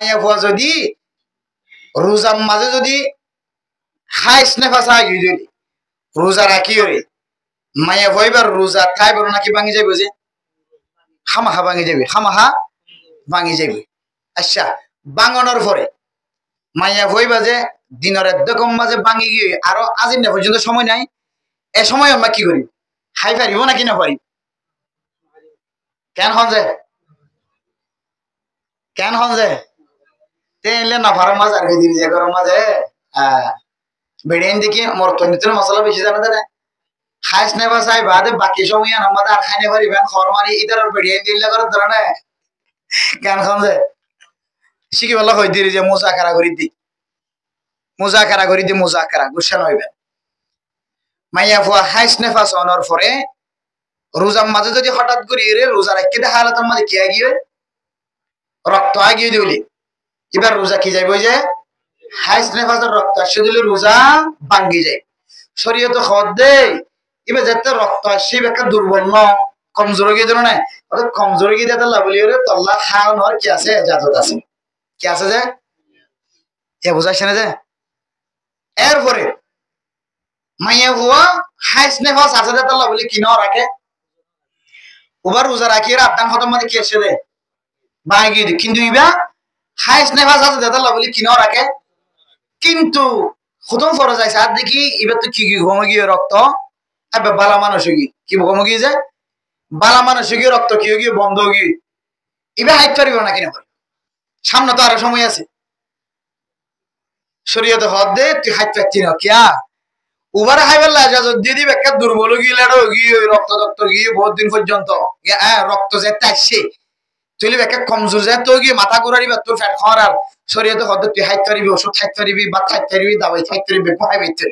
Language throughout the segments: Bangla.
মাইয়া ফুয়া যদি রোজার মাঝে যদি হাইস নেফাস আগে যদি রোজা রাখি রে মাইয়া ভয়বার রোজা খাই বড় নাকি ভাঙি যাবে যে খামাহা ভাঙি যাবে খামাহা ভাঙি যাবে আচ্ছা ভাঙানোর পরে মাইয়া ভয়বা যে দিনের একদম মাঝে ভাঙি গিয়ে আরো আজিন না পর্যন্ত সময় নাই এ সময় আমরা কি করি হাই পারিব নাকি না পারি কেন হন যে কেন হন যে তেলে না ভার মাছ আর দিন যে গরম মাঝে বেড়েন দেখি মোর তনিতের মশলা বেশি জানা দেয় খাইস নেবা চাই বাদে বাকি সময় আমাদের আর খাই নেবার ইভেন খর মারি ইতার বেড়িয়ে দিলে করে ধরে না কেন খান যে শিখি বলা হই দিরি যে মোজাকারা করি দি মোজাকারা গুসা নইবে মাইয়া ফুয়া হাইস নেফাস অনর পরে রোজার মাঝে যদি হঠাৎ করি রে রোজা রাখতে দেখা হালাতের মাঝে কি আগিয়ে রক্ত আগিয়ে দিবলি এবার রোজা কি যাইব যে হাইস নেফাসের রক্ত আসে দিলে রোজা ভাঙ্গি যায় শরীয়ত খদ দেয় এবার যাতে রক্ত আসে একটা দুর্বল ন কমজোর গিয়ে দিল না কমজোর গিয়ে দিয়ে বলি রে তল্লা খাওয়ান হওয়ার কি আছে জাজত আছে কি আছে যে এ বোঝাচ্ছে না যে এরপরে মাইয়া হুয়া হাইস নেফাস আছে যে তল্লা বলি কিনা রাখে ওবার রোজা রাখি আবদান খতম মানে কি এসে দে ভাঙ্গি দি কিন্তু ইবা হাইস নেফাস আছে যে তল্লা বলি কিনা রাখে কিন্তু খতম ফরজ যাইছে আর দেখি এবার তো কি ঘমে গিয়ে রক্ত এবার বালা মানুষ কি ঘমে গিয়ে যায় বালা মানুষ গিয়ে রক্ত কি গিয়ে বন্ধ গিয়ে এবার হাইট পারিব না কিনা সামনে তো আরো সময় আছে শরীয়ত হদ দে তুই হাইট পাচ্ছি না কিয়া উবার হাইবার লাজাজত দিয়ে দিবে একটা দুর্বল গিয়ে লেড়ো গিয়ে রক্ত গিয়ে বহুত দিন পর্যন্ত রক্ত যেতে আসছে তুই একটা কমজোর যায় তো গিয়ে মাথা ঘুরাইবা তোর ফ্যাট খাওয়ার আর শরীয়ত হদ তুই হাইট পারিবি ওষুধ হাইট পারিবি বা হাইট পারিবি দাবাই হাইট পারিবি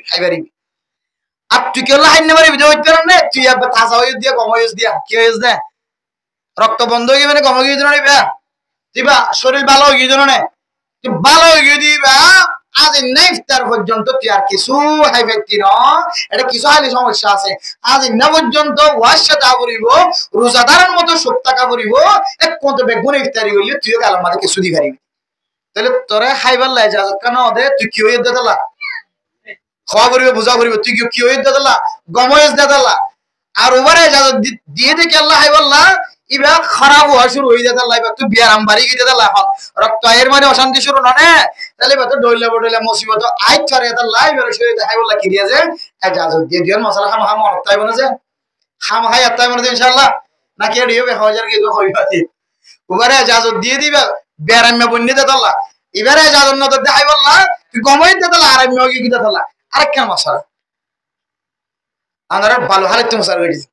হাই পারিবি আর তুই কেউ হাইট না পারিবি যে হইতে পারেন না তুই আবার তাজা হয়ে দিয়া গম হয়ে দিয়া কি হয়েছে দে রক্ত বন্ধ হয়ে মানে গম গিয়ে দিবা দিবা শরীর ভালো হয়ে গিয়ে না তুই ভালো হয়ে গিয়ে দিবা আজ ইফতার পর্যন্ত তুই আর কিছু হাই ব্যক্তি ন এটা কিছু হাইলি সমস্যা আছে আজ না পর্যন্ত ওয়াশা তা করিব রোজাদারের মতো সপ্তাহ করিব এক কত বেগুন ইফতারি হইলে তুই কালাম মাঝে কিছু দি পারিবি তাহলে তোরে খাইবার লাই যা কেন দে তুই কি হয়ে দাদা খাওয়া করিবে বুঝা করিবে তুই কি হয়ে দাদা গময়েস দাদা আর ওবারে দিয়ে দেখি আল্লাহ হাই বললা ইবা খারাপ হওয়া শুরু হয়ে যেতে লাইবা তুই বিয়ারাম বাড়ি গিয়ে যেতে এখন রক্ত এর মানে অশান্তি শুরু না তাহলে তো ডইলা মুসিবত আই করে এটা লাইভ এর শরীরে হাই বললা কি দিয়েছে এজাজত দিয়ে দিও মশলা খাম খাম অর্থাই বনে যে খাম খাই অর্থাই বনে ইনশাআল্লাহ নাকি এর হবে হাজার কি হইবাতি ওবারে এজাজত দিয়ে দিবা বিয়ারাম মে বন্নি দেতা আল্লাহ এবারে এজাজত না তো হাই বললা তুই গমই দেতা আল্লাহ আরাম মে কি দেতা আল্লাহ আরেকটা মশলা আমরা ভালো হালে তুমি সার গেছি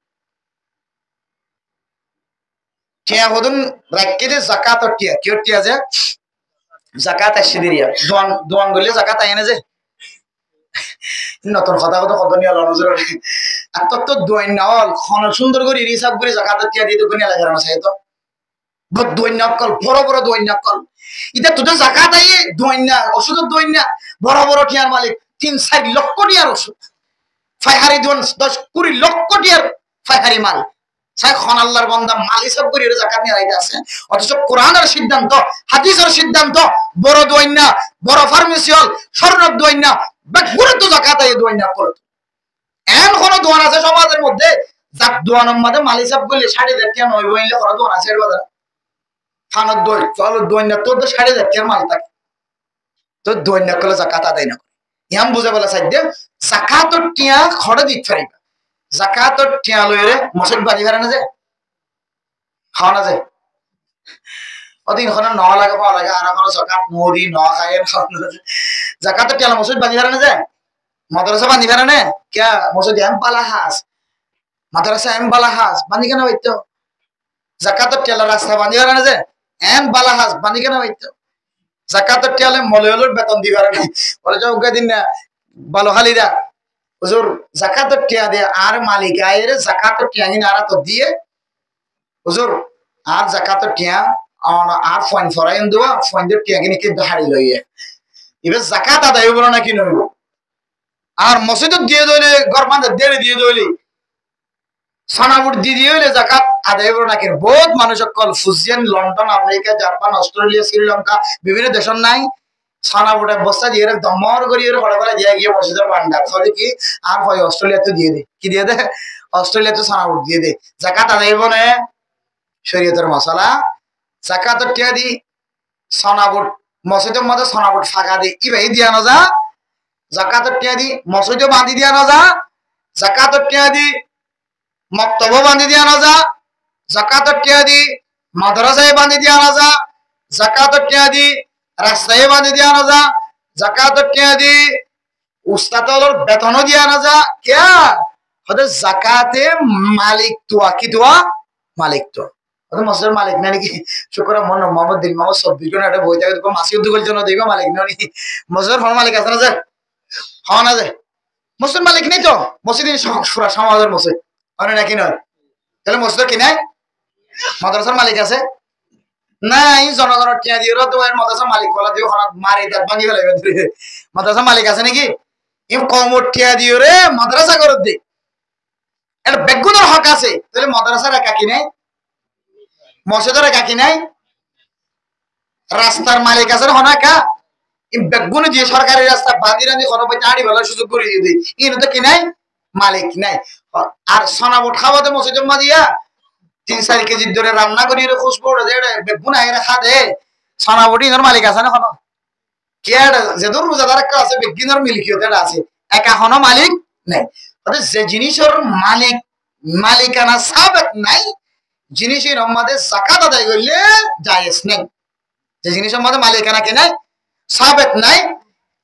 টিয়া হদুন রাখকে যে জাকাত টিয়া কি টিয়া যে জাকাত আসছে দিরিয়া দোয়ান গলে জাকাত আইনে যে নতুন কথা নিয়ে নজর আর তত দোয়ান নাওয়াল খন সুন্দর করে হিসাব করে জাকাত টিয়া দিতে কোন এলাকার না চাই তো দোয়ান নকল বড় বড় দোয়ান নকল এটা তোদের জাকাত আইয়ে দোয়ান না ওষুধ দোয়ান না বড় বড় টিয়ার মালিক 3-4 লক্ষ টিয়ার ওষুধ ফাইহারি দোয়ান 10-20 লক্ষ টিয়ার ফাইহারি মাল সাইখন আল্লাহর বান্দা মাল হিসাব করে জাকাত নিয়ে আইতে আছে অথচ কোরআনের সিদ্ধান্ত হাদিসের সিদ্ধান্ত বড় দোয়াইনা বড় ফার্মেসিয়াল স্বর্ণক দোয়াইনা বেগুরে তো জাকাত আই দোয়াইনা করত এমন কোন দোয়ান আছে সমাজের মধ্যে যাক দোয়ানের মধ্যে মাল হিসাব করলে 5.5 টাকা নয় বইলে করা দোয়ান আছে এর বাজার ফানত দোয়াই চলো দোয়াইনা তোর তো 5.5 টাকা মাল থাকে তো দোয়াইনা করলে জাকাত আদায় না ইয়াম বুঝা বলা সাইড জাকাত টিয়া খড়ে দিতে পারিবা জাকাত টিয়া লইরে মসজিদ বাড়ি ভাড়া না যায় খাওয়া না যায় অদিন ওখানে ন লাগে পাওয়া লাগে আর এখন জাকাত নদী ন খায় জাকাত টিয়া মসজিদ বাড়ি ভাড়া না যায় মাদ্রাসা বান্ধি ভাড়া নে কে মসজিদ এম পালা হাস মাদ্রাসা এম বালা হাস বান্ধি কেন বাইতো জাকাত টিয়া রাস্তা বান্ধি ভাড়া না যায় এম বালা হাস বান্ধি কেন বাইতো জাকাত টিয়া মলয়লোর বেতন দি ভাড়া নেই বলে যাও দিন না ভালো খালিরা হুজুর যাকাতের টিয়া দিয়ে আর মালিক আয়ের যাকাতের টিয়া কিনে আর তো দিয়ে হুজুর আর যাকাতের টিয়া আর ফয়েন ফরাইন দেওয়া ফয়েনদের টিয়া কিনে কি হারি লইয়ে এবার যাকাত আদায় হইব না কি নইব আর মসজিদ দিয়ে দইলে ঘর বান্ধে দেড়ে দিয়ে দইলি সনাবুট দি দিয়ে হইলে জাকাত আদায় করো না কেন বহুত মানুষ call Fujian London America Japan Australia Sri Lanka বিভিন্ন দেশের নাই সনাবুটের বস্তা দিয়ে দমর করি ঘরে ঘরে দিয়ে গিয়ে বসে দেয় ভান্ডার ফলে কি আর হয় অস্ট্রেলিয়াতে দিয়ে দে কি দিয়ে দে অস্ট্রেলিয়াতে সনাবুট দিয়ে দে জাকাত আদায় বনে শরীয়তের মশলা জাকাতের টিয়া দি সনাবুট মসজিদের মধ্যে সনাবুট ফাঁকা দি কি ভাই দিয়া না যা জাকাতের টিয়া দি মসজিদে বাঁধি দিয়া না যা জাকাতের টিয়া দি মক্তব বাঁধি দিয়া না যা জাকাতের টিয়া দি মাদ্রাসায় বাঁধি দিয়া না যা জাকাতের টিয়া দি রাস্তায় বাঁধি দিয়া না যা জাকাতের টিয়া দি উস্তাদর বেতনও দিয়া না যা क्या হতে জাকাতে মালিক তোয়া কি তোয়া মালিক তো হতে মসজিদের মালিক না নাকি শুকর মোহাম্মদ দিন মোহাম্মদ সব্বির জন্য একটা বই থাকে মাসি উদ্যোগের জন্য দেখবে মালিক না মসজিদের ফল মালিক আছে না যে হওয়া না যে মসজিদের মালিক নেই তো মসজিদের সমাজের মসজিদ হয় নাকি নয় তাহলে মসজিদের কি নাই মাদ্রাসার মালিক আছে নাই জনগণের টিয়া দিয়ে তোমার মাদ্রাসার মালিক বলা দিয়ে মারি দাঁত ভাঙি ফেলে মাদ্রাসার মালিক আছে নাকি কমর টিয়া দিয়ে রে মাদ্রাসা করে দে এটা বেগুনের হক আছে তাহলে মাদ্রাসার একা কি নাই মসজিদের একা কি নাই রাস্তার মালিক আছে না হনাকা বেগুনে দিয়ে সরকারি রাস্তা বাঁধি রাঁধি কোনো বই আড়ি বেলার সুযোগ করে দিয়ে দিই ইনো তো কি নাই মালিক নাই আর সনাবট খাওয়াতে মসজিদের মা দিয়া 3-4 কেজি ধরে রান্না করি খুশবু বেগুন আগে খা দে সনাবটি ইনোর মালিক আছে না কোনো কে যেহেতু রোজাদার একটা আছে বেগুনের মিল্কিয়ত আছে একা হনো মালিক নাই যে জিনিসের মালিক মালিকানা সাবেক নাই জিনিসের মধ্যে যাকাত আদায় করলে জায়েজ নাই যে জিনিসের মধ্যে মালিকানা কে নাই সাবেক নাই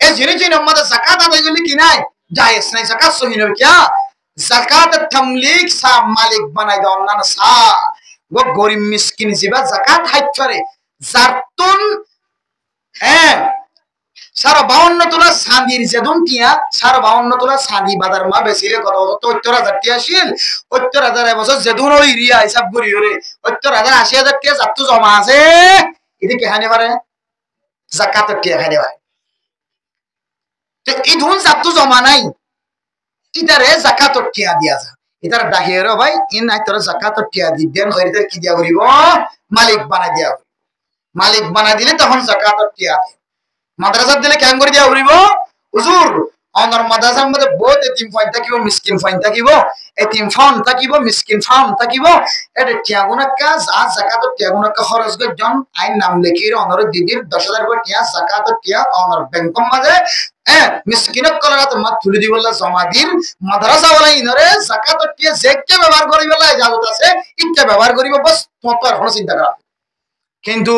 এই জিনিসের মধ্যে যাকাত আদায় করলে কি নাই জায়েজ নাই যাকাত সহি নয় क्या যাকাত তামলিক সা মালিক বানাই দাও না সা গো গরিব মিসকিন জিবা যাকাত হাইত করে জারতুন সারা 52 তোলা চাঁদির যেদন টিয়া সারা 52 তোলা চাঁদি বাজার মা বেশিরে কত 70,000 টিয়া ছিল 70,000 এবছর যেদন ওই রিয়া হিসাব করি ওরে 70,000 80,000 টিয়া যাত্তু জমা আছে এটা কি হানে পারে যাকাতের টিয়া হানে পারে তো এই ধন যাত্তু জমা নাই ইতারে যাকাতের টিয়া দিয়া যা ইতার ডাহিরে ভাই ইন নাই তোর যাকাতের টিয়া দি দেন হইতে কি দিয়া করিব মালিক বানাই দিয়া মালিক বানাই দিলে তখন যাকাতের টিয়া মাদ্রাসা দিলে কেন করে দিয়া উড়িব হুজুর অনর মাদ্রাসার মধ্যে বহুত এতিম ফাইন থাকিব মিসকিন ফাইন থাকিব এতিম ফাউন থাকিব মিসকিন ফাউন থাকিব এটা টিয়াগুনা কাজ আজ যাকাতের টিয়াগুনা কা খরচ গজন আইন নাম লিখির অনর দিদির 10,000 করে টিয়া যাকাতের টিয়া অনর ব্যাংকম মাঝে মিসকিনক কলাত মাত তুলি দিবল্লা জমা দিন মাদ্রাসা ওয়ালা ইনরে যাকাতের টিয়া যেকে ব্যবহার করিবলা ইজাজত আছে ইচ্ছা ব্যবহার করিব বাস তোমার কোনো চিন্তা করা কিন্তু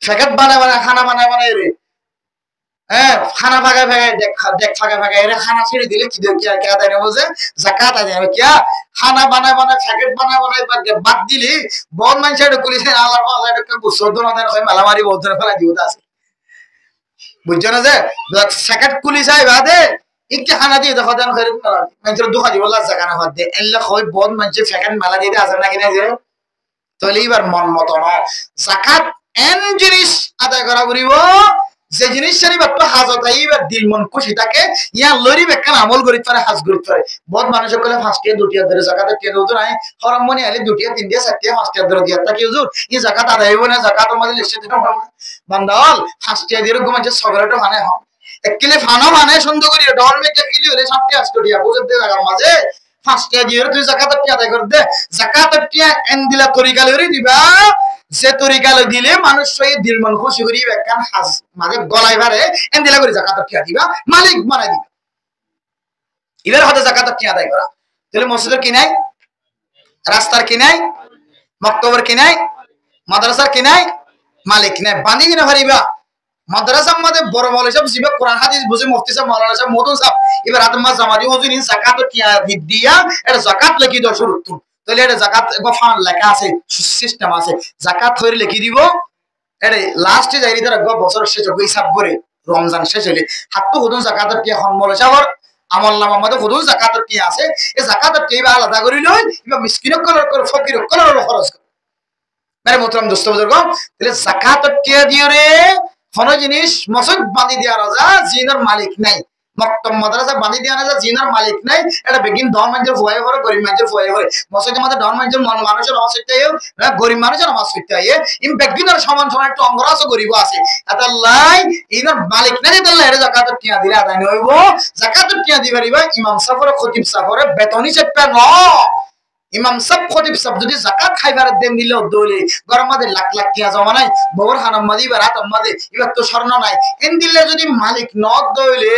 ফেকাত বানায় খানা বানায় রে খানা ভাগে ভাগে দেখ ফাঁকে ফাঁকে এর খানা ছেড়ে দিলে কি কে আদায় নেবো যে যাকাত আদায় হবে কিয়া খানা বানায় ফ্যাকেট বানায় বাদ দিলি বহুত মানুষের পুলিশে আল্লাহ চোদ্দ নদের মেলা মারি বহুত ধরে ফেলা দিও আছে বুঝছো না যে ফ্যাকেট পুলিশ আই বাদে একটু খানা দিয়ে দেখো দেন মানুষের দুঃখা দিব জাকানা হাত দিয়ে এলে হয় বহুত মানুষের ফ্যাকেট মেলা দিয়ে আছে নাকি না যে তাহলে এবার মন মতো না যাকাত এন জিনিস আদায় করা করিব যে জিনিস একটু হাজত এইবার দিল মন খুশি থাকে ইয়া লরি বেকান আমল করি পারে হাজ করি পারে বহুত মানুষ কলে 5টিয়া 2টিয়া ধরে যাকাতের টিয়া দউতো নাই হরম মনে আইলে 2টিয়া 3টিয়া 4টিয়া 5টিয়া ধরে দিয়া তা কি হুজুর ই যাকাত আদায় হইব না যাকাতের মধ্যে লিখে দিতে বান্দাল 5টিয়া দিয়ে ঘুমাচ্ছে সগরাটো মানে হ এক কিলে ফানো মানে সুন্দর করি ডর মে কে কিলি হলে 7টিয়া 8টিয়া বুঝে দে জায়গার মাঝে 5টিয়া দিয়ে তুই যাকাতের টিয়া আদায় কর দে যাকাতের টিয়া এন দিলা তরিকা লরি দিবা যে তরিকা দিলে মানুষ সই দিল মন খুশি করি বেকান হাজ মানে গলায় ভারে এন দিলা করে যাকাতের টিয়া দিবা মালিক বানাই দিবা এবার হতে যাকাতের টিয়া আদায় করা তাহলে মসজিদের কি নাই রাস্তার কি নাই মক্তবের কি নাই মাদ্রাসার কি নাই মালিক নাই বানি কিনা পারিবা মাদ্রাসার মধ্যে বড় মৌলভী সাহেব জিবে কোরআন হাদিস বুঝে মুফতি সাহেব মাওলানা সাহেব মদন সাহেব এবার আতমা জামাদি হুজুর ইন যাকাতের টিয়া দিয়া এটা যাকাত লিখি দাও শুরু তাহলে এটা যাকাত গফান লেখা আছে সিস্টেম আছে যাকাত হইরে লিখি দিব এটা লাস্টে যাই দিরা বছর শেষ হবে হিসাব করে রমজান শেষ হলে হাতটো হুদুন যাকাতের টিয়া খন মৌলভী সাহেবের আমল নামার মধ্যে হুদুন যাকাতের টিয়া আছে এই যাকাতের টিয়া আলাদা করি লই কিবা মিসকিনক কলর করে ফকিরক কলর খরচ করে মেরে মোহতরম দোস্ত বুজুর্গ তাহলে যাকাতের টিয়া দিও রে কোন জিনিস মসজিদ বাঁধি দিয়া রাজা জিনের মালিক নাই মক্তব মাদ্রাসা বানি দিয়া না জিনার মালিক নাই এটা বেগিন ধন মানুষের ফুয়াই করে গরিব মানুষের ফুয়াই করে মসজিদের মধ্যে ধন মানুষের মানুষের নামাজ পড়তে হয় গরিব মানুষের নামাজ পড়তে হয় ইম বেগিনের সমান সমান একটু অঙ্গরা আছে গরিব আছে আল্লাহ ইনার মালিক নাই আল্লাহ এর যাকাতের টিয়া দিলে আদায় হইব যাকাতের টিয়া দিবারিবা ইমাম সাহেবের খতিব সাহেবের বেতন হিসেবে ন ইমাম সাহেব খতিব সাহেব যদি যাকাত খাইবার দেন দিলে দলে গরম মাঝে লাখ লাখ টিয়া জমা নাই ববর হানাম মাঝে বা রাত মাঝে এবার তো স্বর্ণ নাই এন দিলে যদি মালিক নদ দইলে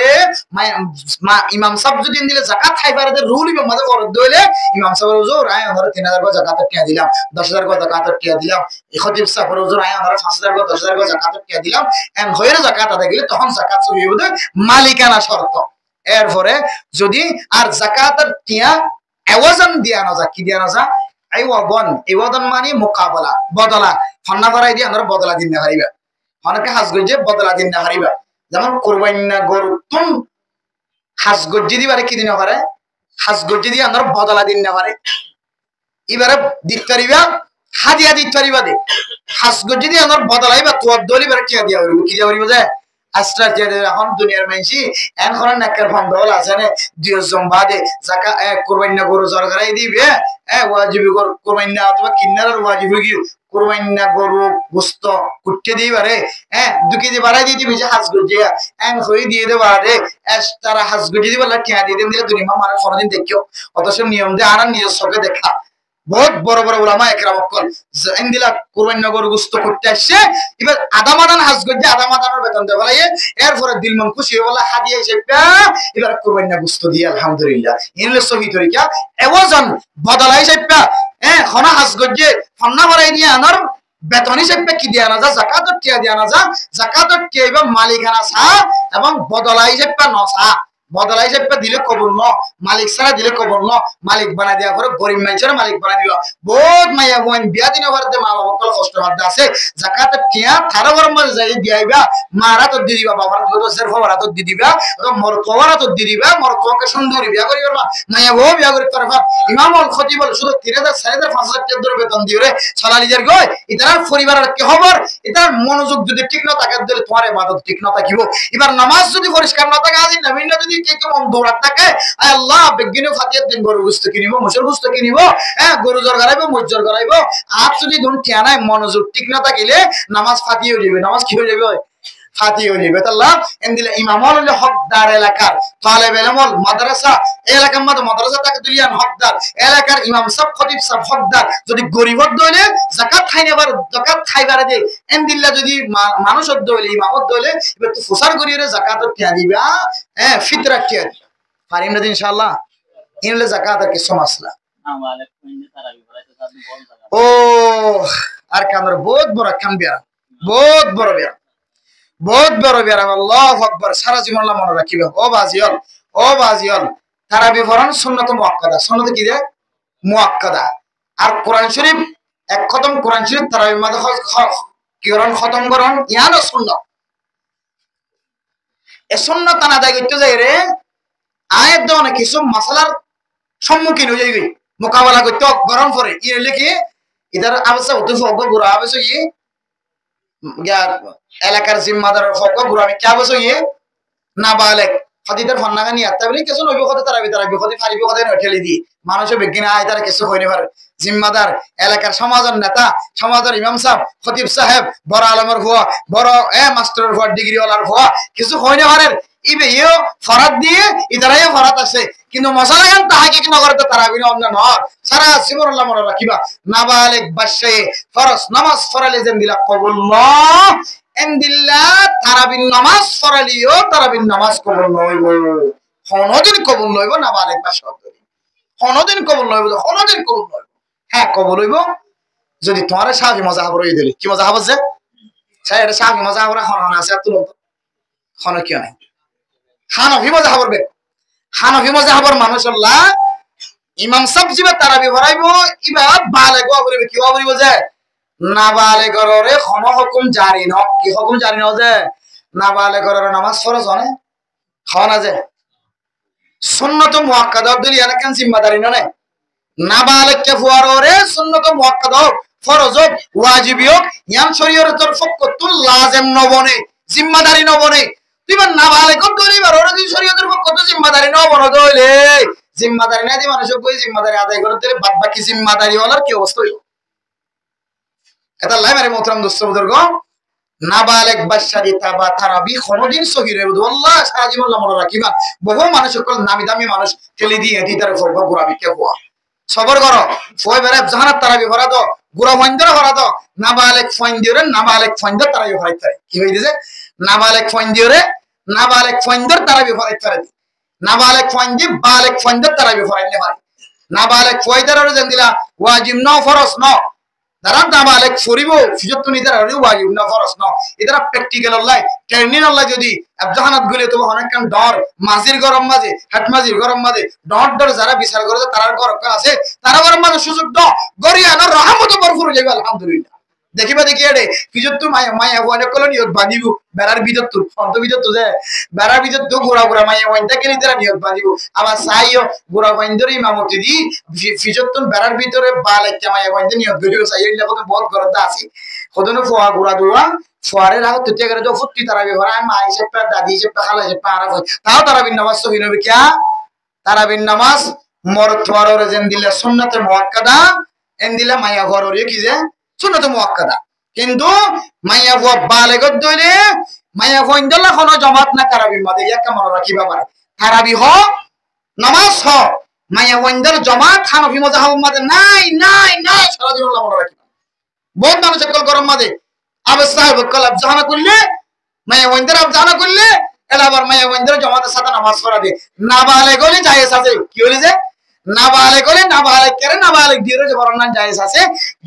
ইমাম সাহেব যদি দিলে যাকাত খাইবার দে রুল ইমাম মাঝে বড় দইলে ইমাম সাহেবের হুজুর আয় আমরা 3000 টাকা যাকাতের টিয়া দিলাম 10000 টাকা যাকাতের টিয়া দিলাম এই খতিব সাহেবের হুজুর আয় আমরা 5000 টাকা 10000 টাকা যাকাতের টিয়া দিলাম এন হইরে যাকাত আদায় গেলে তখন যাকাত সবই হবে মালিকানা শর্ত এরপরে যদি আর যাকাতের টিয়া এওয়াজন দিয়া না যা কি দিয়া না যা এওয়াদন মানে মোকাবেলা বদলা ফন্না করাই দিয়ে আমরা বদলা দিন না হারিবা অনেকে হাজ গজ্জে বদলা দিন না হারিবা যেমন কুরবানি গরু তুম হাজ গজ্জে দিবারে কি দিন পারে হাজ গজ্জে দিয়ে আমরা বদলা দিন না পারে এবারে দিতে পারিবা হাদিয়া দিতে পারিবা দে হাজ গজ্জে দিয়ে আমরা বদলাইবা তোর দলিবার কি দিয়া হইব কি দিয়া হইব যায় আস্ত্রা দিয়ে এখন দুনিয়ার মানুষই এখন নাকের ফন্ডল আছে না দুই জম্বাদে জাকা কুরবানি গরু সরকারাই দিবে ওয়াজিবি গরু কুরবানি অথবা কিন্নার ওয়াজিবি কি কুরবানি গরু গোশত কুটতে দিবারে দুই কেজি বাড়াই দিয়ে দিবি যে হাজ গজিয়া হই দিয়ে দেবা রে তারা হাজ গজি দিবা টিয়া দিয়ে দিলে দুনিয়া মারা কোনদিন দেখিও অথচ নিয়ম দিয়ে আর নিজের চোখে দেখা বহুত বড় বড় উলামা একরাম কল ইনদিলা কুরবানি নগর গুস্ত করতে আসছে এবার আধা মাদান হাজ গজ্জে আধা মাদানের বেতন দেব লাগে এরপরে দিল মন খুশি হয়ে বলা হাদিয়া হিসেবে এবার কুরবানি গুস্ত দিয়ে আলহামদুলিল্লাহ ইনলে সহি তরিকা এওয়াজন বদলা হিসেবে খনা হাজ গজ্জে ফন্না ভরাই দিয়ে আনার বেতন হিসেবে কি দিয়া না যা যাকাতের টিয়া দিয়া না যা যাকাতের টিয়া এবার মালিকানা সা এবং বদলা হিসেবে নসা বদলা হিসেবে দিলে কবুল ন মালিক ছাড়া দিলে কবুল ন মালিক বানাই দেওয়া পরে গরিব মানুষের মালিক বানাই দিবা বহুত মাইয়া বোন বিয়া দিন ভারতে মা বাবা কষ্ট বাদ আছে জাকাতে টিয়া থারা গরম মাঝে যাই দিয়াইবা মারা তো দি দিবা বাবার তো সের ফওয়ারা তো দি দিবা মর তোয়ারা তো দি দিবা মর তোকে সুন্দরী বিয়া করি করবা মাইয়া বউ বিয়া করি পারবা ইমাম আল খতিব বল শুধু 3000 4000 5000 টাকা ধরে বেতন দিও রে সালালিজার গয় ইতার পরিবারের কি খবর ইতার মনোযোগ যদি ঠিক না থাকে দিলে তোমার ইবাদত ঠিক না থাকিব এবার নামাজ যদি পরিষ্কার না থাকে আজি নবীন যদি কে মন দৌড়াত থাকে আল্লাহ বেগিনে ফাতিয়াত দিন গরু গুস্ত কিনিব মুসর গুস্ত কিনিব গরু জর গরাইব মজ্জর গরাইব আর যদি ধন ঠিয়ানায় মনোযোগ ঠিক না থাকিলে নামাজ ফাতিয়ে যাবে নামাজ কি হয়ে যাবে ফাতিয়ে যাবে আল্লাহ এন্দিলে ইমামল হলো হকদার এলাকার তালেব ইলমল মাদ্রাসা এলাকার মধ্যে মাদ্রাসা তাকে দুলিয়ান হকদার এলাকার ইমাম সাহেব খতিব সাহেব হকদার যদি গরিবত দইলে যাকাত খাইবার যাকাত খাইবারে দে এন্দিল্লা যদি মানুষত দইলে ইমামত দইলে এবার তো ফুসার করিরে যাকাতত টিয়া দিবা ফিতরা টিয়া পারিম না ইনশাআল্লাহ ইনলে যাকাত আর কিছু মাসলা ও আর কামর বহুত বড় কাম বিয়া বহুত বড় বিয়া বহুত বড় বিয়া আল্লাহু আকবার সারা জীবন মনে রাখিবে ও বাজিয়ল তারাবি পড়ান সুন্নাত মুআক্কাদা সুন্নাত কি দে মুআক্কাদা আর কোরআন শরীফ এক খতম কোরআন শরীফ তারাবি মাঝে কিরণ খতম করন ইয়ানো সুন্নাত এ সুন্নাত না আদায় করতে যাই রে আয়াত দেওয়া কিছু মাসালার সম্মুখীন হয়ে যাইবে মোকাবেলা করতে গরম করে ই হইলে কি ইদার আবশ্যক হতে ফক গুরা আবশ্যক ই এলাকার জিম্মাদার ফক গুরা আমি কি আবশ্যক ই নাবালেক হাদিদের ফন্নাগানি আত্তা বলি কিছু নইব কথা তারা বিপদে ফারিব কথা ঠেলি দি মানুষের বিজ্ঞান আয় তারা কিছু হইনি পারে জিম্মাদার এলাকার সমাজের নেতা সমাজের ইমাম সাহেব খতিব সাহেব বড় আলমের ভুয়া বড় মাস্টারের ভুয়া ডিগ্রিওয়ালার ভুয়া কিছু হইনি পারে ইবে ইও ফরাত দিয়ে ইদারাইও ফরাত আছে কিন্তু মশালাগান তাহাকিক নগরতে তারাবিন অন্য নয় সারা জীবনাল্লাহ মনে রাখিবা নাবালেক বাদশাহে ফরজ নামাজ ফরালে যেন দিলা কবুল্লাহ এন্দিল্লাহ তারাবিন নামাজ ফরালিও তারাবিন নামাজ কবুল নইব কোনদিন কবুল নইব নাবালেক বাদশা কোনদিন কবুল নইব কোনদিন কবুল নইব হ্যাঁ কবুল হইব যদি তোমার শাফি মাযহাব রই দিলে কি মাযহাব আছে স্যার এটা শাফি মাযহাব রাখনা আছে তুলন্ত কোন কি নাই হানাফি মাযহাবের বে হানাফি মাযহাবের মানুষল্লাহ ইমাম সাহেব জিবা তারাবি পড়াইবো ইবা বালেগ বলিবে কি বলিব যে নাবালেগরে কোন হুকুম জারি ন কি হুকুম জারি ন যে নাবালেগরে নামাজ ফরজ হয় খাওয়া যে সুন্নাত মুআক্কাদা দলি এলাকান জিম্মাদারি ননে নাবালেগ কে ফুয়ারে সুন্নাত মুআক্কাদা ফরজ ওয়াজিবি ইয়ান শরীয়তের ফকতুল লাজিম নবনে জিম্মাদারি নবনে তুই না ভালো কত করিবার ওরা যদি শরীয়তের কত জিম্মাদারি নাও বড় হইলে জিম্মাদারি না দি মানুষের কই জিম্মাদারি আদায় করে দিলে বাদ বাকি জিম্মাদারি হলার কি অবস্থা হইল এটা লাই মারে মোহতারাম দোস্ত বুজুর্গ নাবালেগ বাচ্চা দিতা বা তারাবি কোনদিন সহিহ হইব আল্লাহ সারা জীবন মনে রাখিবা বহু মানুষ সকল নামি দামি মানুষ ঠেলি দিয়ে দিতার ফরবা গুরাবি কে হওয়া সবর করো ফয় বেরে জাহানাত তারাবি ভরা দাও গুরা মন্দির ভরা দাও নাবালেগ ফন্দিরে নাবালেগ ফন্দির তারাবি ভরাইতে কি হইছে নাবালেগ ফন্দিরে নাবালেগ ফন্দির তারাবি ভরাইতে নাবালেগ ফন্দি বালেগ ফন্দির তারাবি ভরাইলে হয় নাবালেগ ফয়দার যেন দিলা ওয়াজিব ন ফরজ ন তারা নাবালেগ ফরিব ফিজত নিদার আর ওয়াজিব না ফরজ ন এরা প্র্যাকটিক্যাল আল্লাহ ট্রেনিং আল্লাহ যদি জাহানাত গুলে তো অনেক কান ডর মাঝির গরম মাঝে হাট মাঝির গরম মাঝে ডর যারা বিচার করে তারার গরম আছে তারা গরম মাঝে সুযোগ দ গরিয়া না রহমত ভরপুর যাবে আলহামদুলিল্লাহ দেখিবা দেখি এডে ফিজত তো মায়া ওয়ানে কল নিয়ত বাঁধিব বেড়ার ভিতর তো ফন্ত ভিতর তো যে বেড়ার ভিতর তো গোড়া গোড়া মায়া ওয়ানটা কেলি তারা নিয়ত বাঁধিব আবার সাইও গোড়া ওয়াইন্দর ইমামতি দি ফিজত তো বেড়ার ভিতরে বাল একটা মায়া ওয়ানটা নিয়ত করিব সাইও কত বহুত গরদা আছে কতনো ফোয়া গোড়া দুয়া ফোয়ারে রাখো তুই করে তো ফুটি তারা ব্যবহার আমি মা হিসেবে দাদি হিসেবে খালা হিসেবে আরা তাও তারাবিন নামাজ সহি নবী কিয়া তারাবিন নামাজ মরদ তোয়ারে যেন দিলে সুন্নতে মুআক্কাদা এন দিলে মায়া ঘররে কি যে সুন্নত মুআক্কাদা কিন্তু মাইয়া বুয়া বালেগত দইলে মাইয়া ফইন্দলা কোনো জামাত না তারাবি মাদে একটা মনে রাখিবা পারে তারাবি হ নামাজ হ মাইয়া ফইন্দর জামাত হানাফি মাযহাব মাদে নাই নাই নাই সারা জীবন মনে রাখিবা বহুত মানুষ কল গরম মাদে আবে সাহেব কল জানা করলে মাইয়া ফইন্দর জানা করলে এলা আবার মাইয়া ফইন্দর জামাতের সাথে নামাজ পড়া দে না বালেগলে জায়েজ আছে কি হইছে যে নাবালেগ হলে নাবালেগ করে নাবালেগ দিয়ে যে বর্ণনা জায়েজ আছে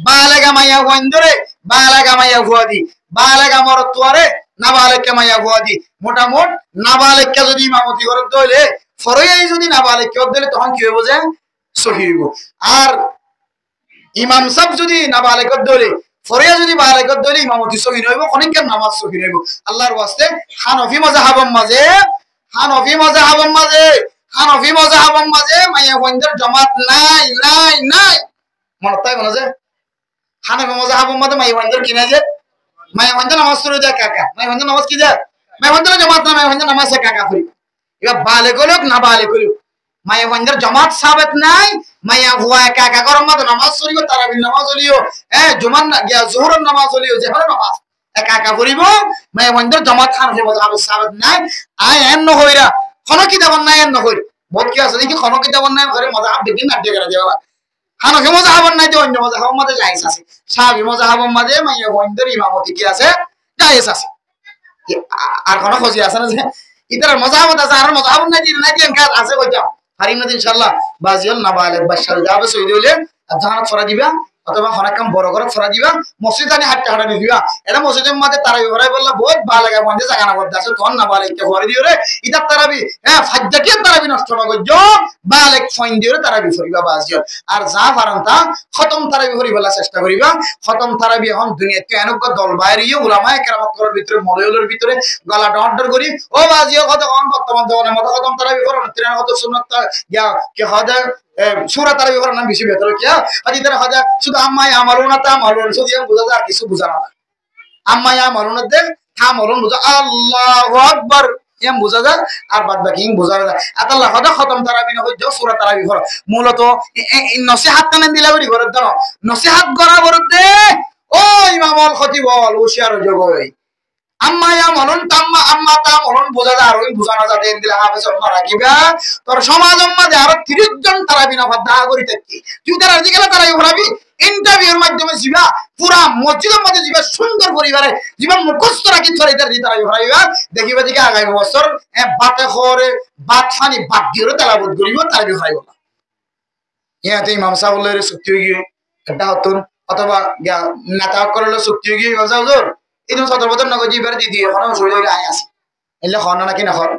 বালেগা মাইয়া ওয়াইন্দরে বালেগা মাইয়া ফুয়াদি বালেগা মরদ তোয়ারে নাবালেগ কে মাইয়া ফুয়াদি মোটামুট নাবালেগ কে যদি ইমামতি করে দইলে ফরয়াই যদি নাবালেগ কে দইলে তখন কি হইব যে সহিহ হইব আর ইমাম সাহেব যদি নাবালেগ দইলে ফরয়া যদি বালেগ দইলে ইমামতি সহিহ হইব অনেকের নামাজ সহিহ হইব আল্লাহর ওয়াস্তে হানাফি মাযহাবের মাঝে হানাফি মাযহাবের মাঝে হানাফি মাযহাবের মাঝে মাইয়া ওয়াইন্দর জামাত নাই নাই নাই মনে তাই মনে যে হানাফি মাযহাবের মাঝে মাইয়া ওয়াইন্দর কি নাই যে মাইয়া ওয়াইন্দর নামাজ পড়ে যায় কাকা মাইয়া ওয়াইন্দর নামাজ কি যায় মাইয়া ওয়াইন্দর জামাত না মাইয়া ওয়াইন্দর নামাজ কাকা করি এবার বালেগ হলো না বালেগ হলো মাইয়া ওয়াইন্দর জামাত সাবেত নাই মাইয়া হুয়া কাকা গরম মাঝে নামাজ পড়িব তারাবির নামাজ হলিও জুমার গিয়া যোহরের নামাজ হলিও যে হলো নামাজ কাকা পড়িব মাইয়া ওয়াইন্দর জামাত হানাফি মাযহাবের সাবেত নাই আই এন নহইরা কোন কিতাব নাই এন নহই বহুত কি আছে দেখি কোন কিতাব নাই ঘরে মাযহাব দেখি না দিয়ে করে দেওয়া হানাফি মাযহাব নাই তো অন্য মাযহাব মাঝে জায়েজ আছে শাফি মাযহাব মাঝে মাইয়া ওয়াইন্দর ইমামতি কি আছে জায়েজ আছে আর কোন খোঁজ আছে না যে ইতার মাযহাব আছে আর মাযহাব নাই দিন নাই দিন কাজ আছে কইতা হারিম না ইনশাআল্লাহ বাজিল নাবালেগ বাশাল যাবে সই দিলে জাহানাত ফরা দিবা অথবা হনাকাম বড় করে ফরা দিবা মসজিদ আনি হাটটা হাঁটা দিবা এটা মসজিদের মধ্যে তারাবি ভরাই বললা বহুত ভালো লাগে মধ্যে জায়গা না করতে আছে তখন নাবালেগ কে ফরা দিও রে ইতার তারাবি ফাজ্জাকে তারাবি নষ্ট না করজো বালেগ ফইন দিও রে তারাবি ফরিবা বাজিল আর যা পারান্তা খতম তারাবি ফরিবালা চেষ্টা করিবা খতম তারাবি এখন দুনিয়াতে এনক দল বাইরিও উলামায়ে কেরামত করার ভিতরে মলায়ুলের ভিতরে গলা ডর করি ও বাজিল কত কোন বর্তমান জমানার মতো খতম তারাবি ফরো তিরান কত সুন্নাত ইয়া কি হদা সূরা তারাবি ফরো নাম বেশি বেতর কি হাদিসের হদা শুধু আম্মাই আমালুনা তা আমালুন শুধু বুঝা যায় কিছু বুঝা না আম্মাই আমালুনা দে থা মালুন বুঝা আল্লাহু আকবার এম বুঝা যায় আর বাদ বাকি বুঝা যায় আল্লাহ হদা খতম তারাবি না হইজ সূরা তারাবি ফরো মূলত নসিহত কানে দিলা বলি ঘর দাও নসিহত করা বরতে ও ইমামুল খতিব ওয়াল উশিয়ার জগই আম্মায়া মনন তাম্মা আম্মা তা মনন বুঝা যায় আর ওই বুঝা না যায় দিন দিলা হাফেজ আপনারা রাখিবা তোর সমাজের মধ্যে আর 30 জন তারাবি না বাদা করি থাকি তুই তার আজকাল তারাবি ভরাবি ইন্টারভিউর মাধ্যমে জিবা পুরা মসজিদের মধ্যে জিবা সুন্দর পরিবারে জীবন মুখস্থ রাখি ধরে তারাবি ভরাইবা দেখিবা দিকে আগামী বছর বাতে খরে বাত ফানি বাদ দিও তালাবত করিব তারাবি ভরাইব না ইয়াতে ইমাম সাহেবের চুক্তি হয়ে গিয়ে এটা হতুন অথবা নেতা করলে চুক্তি হয়ে গিয়ে ইমাম সাহেব এই সদর বদর নগর জিবার দিদি এখন শরীর আয় আছে এলে খন নাকি না হর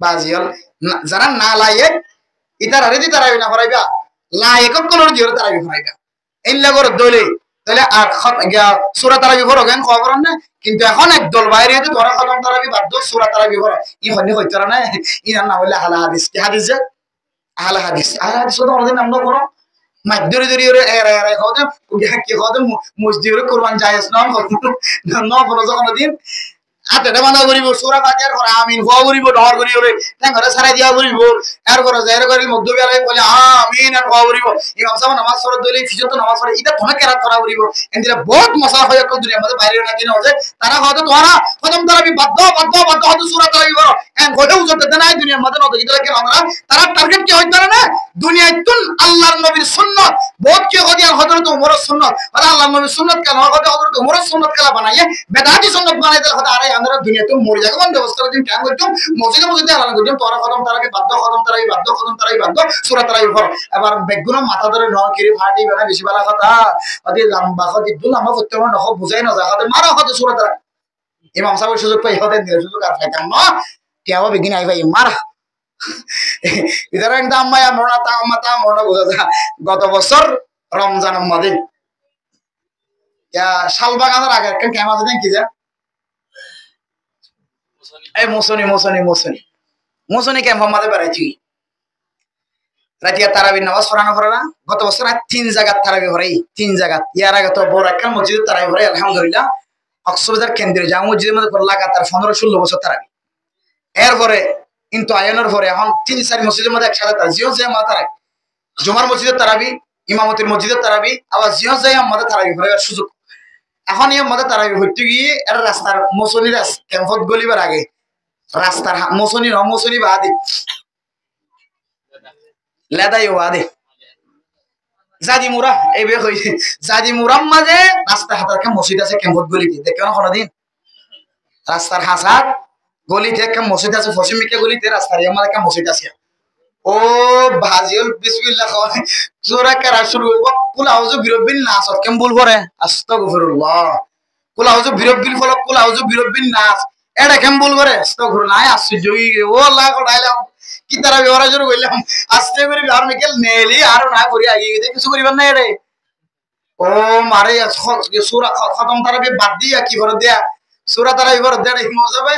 বাজিল যারা না লাইয়ে ইতার হারে দি তারাবি না ভরাইবা লাইক কলর দিও তারাবি ভরাইবা এল্লা করে দলে তাহলে আর সূরা তারাবি ভরো কেন খবর না কিন্তু এখন একদল বাইরে তো ধরা খতম তারাবি বাদ দো সূরা তারাবি ভরো ই হনি হইতো না ইনার নাম হইলে আহলে হাদিস কি হাদিস আহলে হাদিস তো আমাদের নাম করো মাইদুরি দরি ওরে এরা এরা খাওতে কি খাওতে মসজিদে কুরবান জায়েজ না না বলো যখন দিন হাতে বাঁধা করিব সূরা ফাতিহার পরে আমিন হওয়া করিব ডর করি ওরে ঠ্যাঙ্গরে সারাই দিয়া করিব এরপরে যাই করি মধ্যবেলায় বলে আমিন আর হওয়া করিব ইমাম সাহেব নামাজ পড়ে দিলে ফিজত নামাজ পড়ে এটা তোমাকে কেরাত করা করিব এন্দিরা বহুত মশলা হয়ে কল দুনিয়ার মধ্যে বাইরে না কিনা হচ্ছে তারা হয়তো তোমারা খতম তারাবি বাধ্য হয়তো সূরা তারাবি বড় এন্ড হয়তো উজরতে নাই দুনিয়ার মধ্যে নত গিয়ে কি আমরা তারা টার্গেট কি হইতো না দুনিয়ায় তুল আল্লাহর নবীর সুন্নাত বহুত কি হদি আর হযরত ওমরের সুন্নাত আর আল্লাহর নবীর সুন্নাত কেন হযরত ওমরের সুন্নাত কেলা বানাইয়ে বেদাতি সুন্নাত বানাই দিলে হয়তো আরে আমরা দুনিয়াতে মরে যাবো কোন ব্যবস্থা দিন কেন করতাম মসজিদে আলাদা করতাম তোরা খতম তারাকে বাধ্য খতম তারাই বাধ্য সূরা তারাই পড় এবার বেগুনা মাথা ধরে ন কিরি ফাটি বানা বেশি বালা কথা অদি লম্বা হদি দুলামা করতে না নখ বুঝাই না যা হতে মারা হতে সূরা তারা ইমাম সাহেব সুযোগ পাই হতে দিলে সুযোগ আর পাইতাম না কেউ বেগিন আই ভাই মারা ইদারা একদম আম্মায়া মরনা বোঝা যা গত বছর রমজান মধ্যে শালবাগানের আগে একটা ক্যামাজ দেন কি যা এই মৌসুনি ক্যাম্প আমাদের বেড়াইছি রাতিয়া তারাবি নামাজ পড়ানো পড়ে না গত বছর 3 জায়গা তারাবি পড়াই 3 জায়গা ইয়ার আগে তো বড় একটা মসজিদ তারাবি পড়াই আলহামদুলিল্লাহ কক্সবাজার কেন্দ্রীয় জামা মসজিদের মধ্যে পড়ে লাগাতার 15-16 বছর তারাবি এরপরে কিন্তু আয়নের পরে এখন 3-4 মসজিদের মধ্যে একসাথে তারা জিও যে মা তারাবি জুমার মসজিদের তারাবি ইমামতির মসজিদের তারাবি আবার জিও যাই আমাদের তারাবি পড়ার সুযোগ এখন এই আমাদের তারাবি হইতে গিয়ে এর রাস্তার মৌসুনি ক্যাম্পত গলিবার আগে রাস্তার মৌসুনি বাদে লেদাই বাদে জাদি মুরা এই বে হইছে জাদি মুরাম মাঝে রাস্তা হাতার কে মসজিদ আছে ক্যাম্পত গলিতে দেখেন কোনদিন রাস্তার হাসাত গলিতে একটা মসজিদ আছে পশ্চিমিকে গলিতে রাস্তার আমার একটা মসজিদ আছে ও ভাজিউল বিসমিল্লাহ জোরা করা শুরু হইব কুল আউযু বিরব্বিন নাস কেম বল করে আস্তাগফিরুল্লাহ কুল আউযু বিরব্বিল ফলক কুল আউযু বিরব্বিন নাস এটা কেম বল করে আস্তাগফিরুল্লাহ আশ্চর্য হই গে ও আল্লাহ কোডাইলাম কি তারা ব্যবহার শুরু কইলাম আস্তে করে আর মিকেল নেলি আর না করি আগে কিছু করিবার না এরে ও মারে সূরা খতম তারাবি বাদ দিয়া কি ভর দেয়া সূরা তারাবি ভর দেয়া কি মজা ভাই